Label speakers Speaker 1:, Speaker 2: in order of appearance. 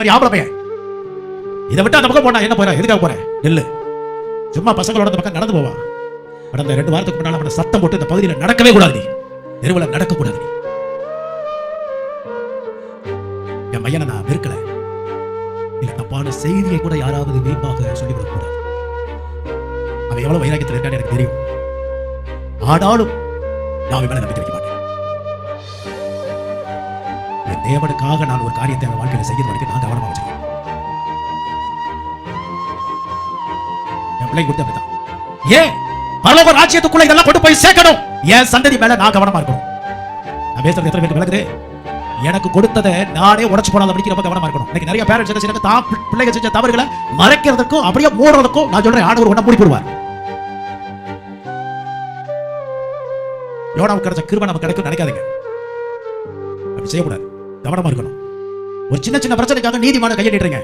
Speaker 1: ஆம்பளை பையன். இதை விட்டு அந்த பக்கம் போனா என்ன போற, எதுக்காக போற? இல்ல, சும்மா பசங்களோட அந்த பக்கம் நடந்து போவா. கடந்த 2 வாரத்துக்கு முன்னால அவனை சத்தம் போட்டு இந்த பகுதியில் நடக்கவே கூடாது, நீ தெருவில் நடக்க கூடாது, நீ. என் பையனை நான் வெறுக்கல, இல்ல தப்பான செய்தியை கூட யாராவது வீப்பாக சொல்லிவிடக் கூடாது. அவன் எவ்வளவு வைராக்கியத்தில் இருக்கான்னு எனக்கு தெரியும். ஆனாலும் நான் இவனை நம்பிக்கை வைக்க மாட்டேன். என் தேவனுக்காக நான் ஒரு காரியத்தை அவன் வாழ்க்கையில் செய்யறது வரைக்கும் நான் கவனமா வச்சிருக்கேன். என் பிள்ளை கொடுத்து அப்படிதான். ஏன் பரலோக ராஜ்யத்துக்குள்ள இதெல்லாம் கொண்டு போய் சேர்க்கணும்? என் சந்ததி மேல நான் கவனமா இருக்கணும். நான் பேசுறது எத்தனை பேருக்கு விளக்குது? எனக்கு கொடுத்ததை நானே உடைச்சு போனாலும் அப்படி ரொம்ப கவனமா இருக்கணும். இன்னைக்கு நிறைய பேரண்ட்ஸ் என்ன செய்யறாங்க, தான் பிள்ளைங்க செஞ்ச தவறுகளை மறைக்கிறதுக்கும் அப்படியே மூடுறதுக்கும் நான் சொல்றேன், ஆண்டவர் ஒண்ணா மூடி போடுவார். யோனாவுக்கு கிடைச்ச கிருபை நமக்கு கிடைக்கும் நினைக்காதீங்க. அப்படி செய்யக்கூடாது, கவனமா இருக்கணும். ஒரு சின்ன சின்ன பிரச்சனைக்காக நீதிமான கையை நீட்டுறீங்க.